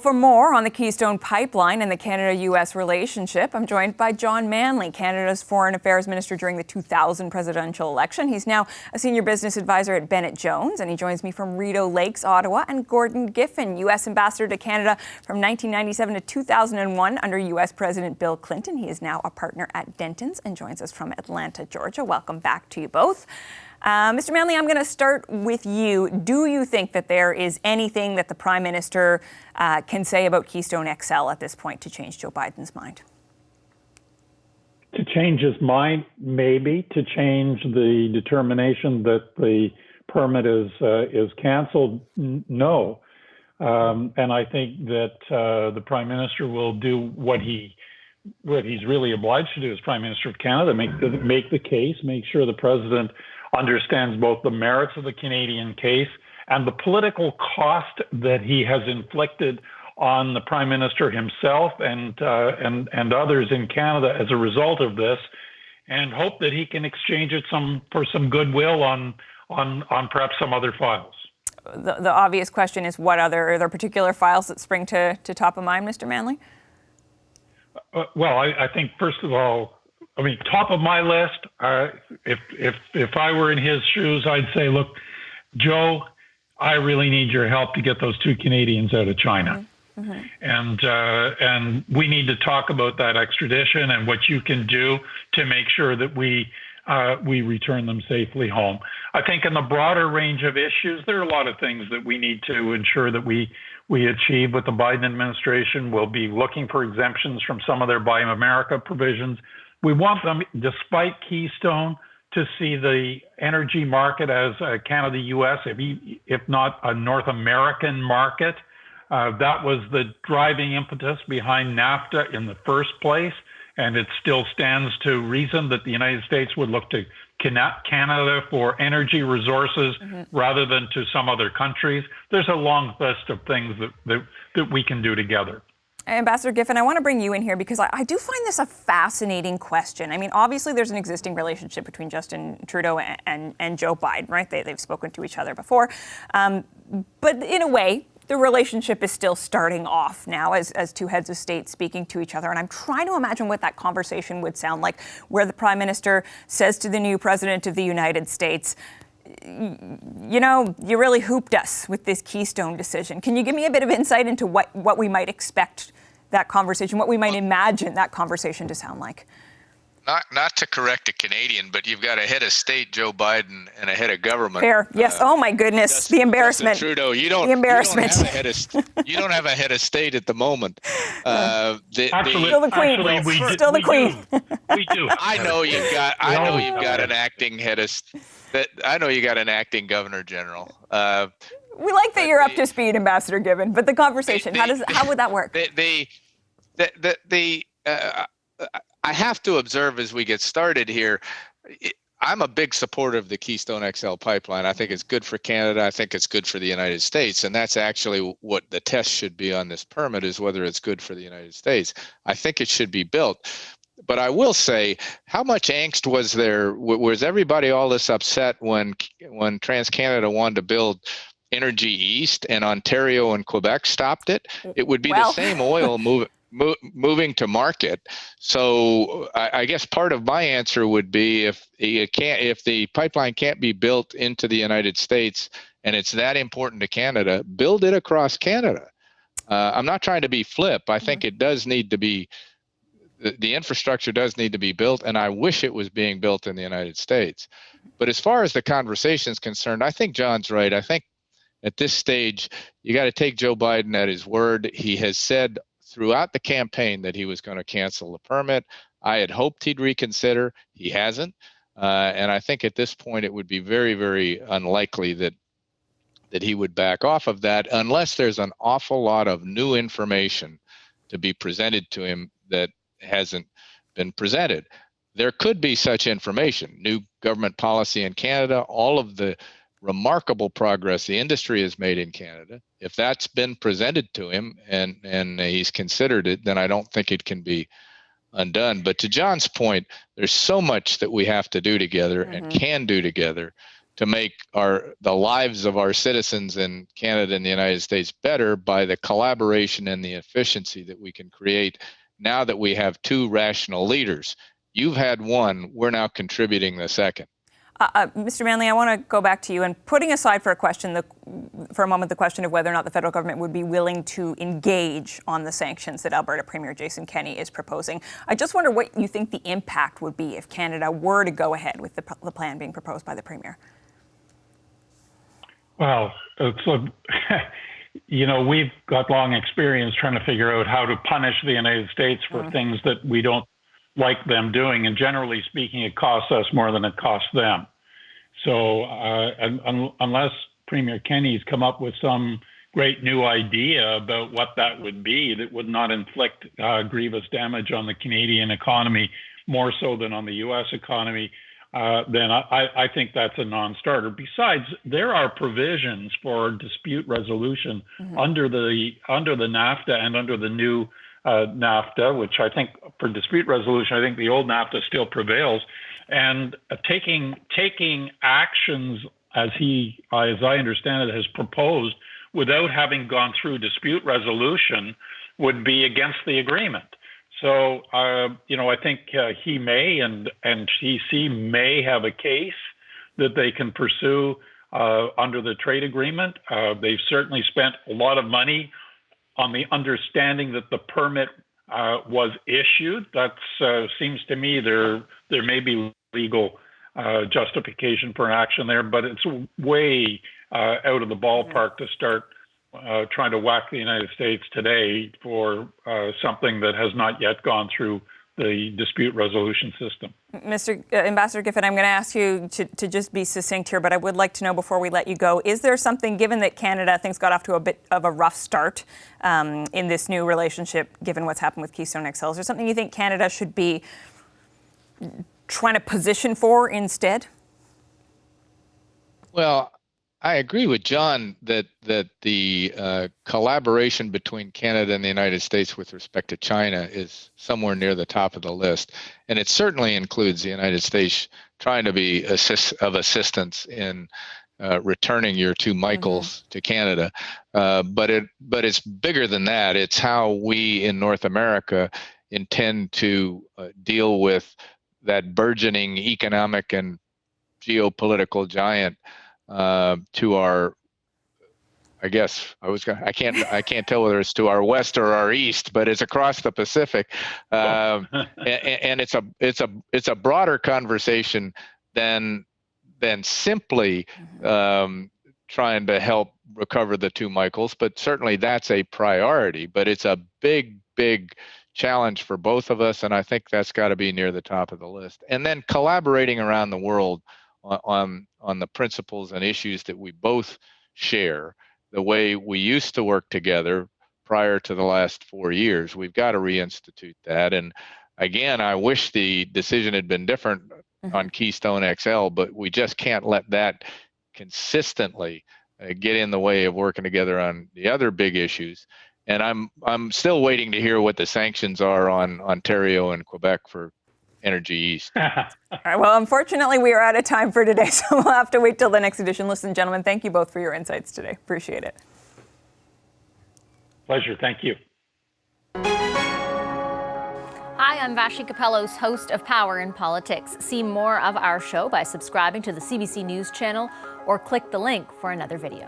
For more on the Keystone Pipeline and the Canada-U.S. relationship, I'm joined by John Manley, Canada's Foreign Affairs Minister during the 2000 presidential election. He's now a senior business advisor at Bennett Jones, and he joins me from Rideau Lakes, Ottawa, and Gordon Giffin, U.S. Ambassador to Canada from 1997 to 2001 under U.S. President Bill Clinton. He is now a partner at Denton's and joins us from Atlanta, Georgia. Welcome back to you both. Mr. Manley, I'm going to start with you. Do you think that there is anything that the Prime Minister can say about Keystone XL at this point to change Joe Biden's mind? To change his mind, maybe. To change the determination that the permit is canceled, no. And I think that the Prime Minister will do what he's really obliged to do as Prime Minister of Canada, make the case, make sure the President understands both the merits of the Canadian case and the political cost that he has inflicted on the Prime Minister himself and others in Canada as a result of this, and hope that he can exchange it for some goodwill on perhaps some other files. The obvious question is, are there particular files that spring to top of mind, Mr. Manley? Well, I think, first of all, top of my list, if I were in his shoes, I'd say, look, Joe, I really need your help to get those two Canadians out of China. Mm-hmm. And we need to talk about that extradition and what you can do to make sure that we return them safely home. I think in the broader range of issues, there are a lot of things that we need to ensure that we achieve with the Biden administration. We'll be looking for exemptions from some of their Buy America provisions. We want them, despite Keystone, to see the energy market as a Canada-U.S., if not a North American market. That was the driving impetus behind NAFTA in the first place, and it still stands to reason that the United States would look to Canada for energy resources rather than to some other countries. There's a long list of things that we can do together. Ambassador Giffin, I want to bring you in here because I do find this a fascinating question. I mean, obviously there's an existing relationship between Justin Trudeau and Joe Biden, right? They've spoken to each other before. But in a way, the relationship is still starting off now as two heads of state speaking to each other. And I'm trying to imagine what that conversation would sound like, where the Prime Minister says to the new President of the United States, you know, you really hooped us with this Keystone decision. Can you give me a bit of insight into what we might expect that conversation, what we might imagine that conversation to sound like? Not to correct a Canadian, but you've got a head of state, Joe Biden, and a head of government. Fair. Yes. Oh my goodness, the embarrassment. Justin Trudeau, you don't have a head of state at the moment. Still the queen. Still the queen. We do. I know you've got an acting head of. I know you got an acting governor general. We like that you're up to speed, Ambassador Giffin. But the conversation, how would that work? I have to observe as we get started here, I'm a big supporter of the Keystone XL pipeline. I think it's good for Canada. I think it's good for the United States. And that's actually what the test should be on this permit, is whether it's good for the United States. I think it should be built. But I will say, how much angst was there? Was everybody all this upset when TransCanada wanted to build Energy East and Ontario and Quebec stopped it? It would be the same oil moving to market. So I guess part of my answer would be, if the pipeline can't be built into the United States and it's that important to Canada, build it across Canada. I'm not trying to be flip. I think it does need to be. The infrastructure does need to be built, and I wish it was being built in the United States. But as far as the conversation is concerned, I think John's right. I think at this stage, you got to take Joe Biden at his word. He has said throughout the campaign that he was going to cancel the permit. I had hoped he'd reconsider. He hasn't. And I think at this point, it would be very, very unlikely that he would back off of that unless there's an awful lot of new information to be presented to him that hasn't been presented. There could be such information, new government policy in Canada, all of the remarkable progress the industry has made in Canada. If that's been presented to him and he's considered it, then I don't think it can be undone. But to John's point, there's so much that we have to do together and can do together to make the lives of our citizens in Canada and the United States better by the collaboration and the efficiency that we can create now that we have two rational leaders. You've had one, we're now contributing the second. Mr. Manley, I want to go back to you, and putting aside for a moment the question of whether or not the federal government would be willing to engage on the sanctions that Alberta Premier Jason Kenney is proposing. I just wonder what you think the impact would be if Canada were to go ahead with the plan being proposed by the Premier. Well, we've got long experience trying to figure out how to punish the United States for things that we don't like them doing. And generally speaking, it costs us more than it costs them. So unless Premier Kenney's come up with some great new idea about what that would be that would not inflict grievous damage on the Canadian economy more so than on the U.S. economy, then I think that's a non-starter. Besides, there are provisions for dispute resolution under the NAFTA and under the new NAFTA, which I think for dispute resolution, I think the old NAFTA still prevails. And taking actions as I understand it, has proposed without having gone through dispute resolution would be against the agreement. So, I think he may and CC may have a case that they can pursue under the trade agreement. They've certainly spent a lot of money on the understanding that the permit was issued. That seems to me there may be legal justification for an action there, but it's way out of the ballpark to start trying to whack the United States today for something that has not yet gone through the dispute resolution system. Mr. Ambassador Giffin, I'm going to ask you to just be succinct here, but I would like to know before we let you go, is there something, given that Canada, things got off to a bit of a rough start in this new relationship, given what's happened with Keystone XL, is there something you think Canada should be trying to position for instead? Well, I agree with John that the collaboration between Canada and the United States with respect to China is somewhere near the top of the list. And it certainly includes the United States trying to be of assistance in returning your two Michaels to Canada. But it's bigger than that. It's how we in North America intend to deal with that burgeoning economic and geopolitical giant to our, I guess I can't tell whether it's to our west or our east, but it's across the Pacific, and it's a broader conversation than simply trying to help recover the two Michaels. But certainly that's a priority. But it's a big challenge for both of us, and I think that's got to be near the top of the list. And then collaborating around the world on the principles and issues that we both share, the way we used to work together prior to the last 4 years. We've got to reinstitute that. And again, I wish the decision had been different on Keystone XL, but we just can't let that consistently get in the way of working together on the other big issues. And I'm still waiting to hear what the sanctions are on Ontario and Quebec for Energy East. All right, well, unfortunately, we are out of time for today, so we'll have to wait till the next edition. Listen, gentlemen, thank you both for your insights today. Appreciate it. Pleasure. Thank you. Hi, I'm Vashi Capellos, host of Power in Politics. See more of our show by subscribing to the CBC News channel or click the link for another video.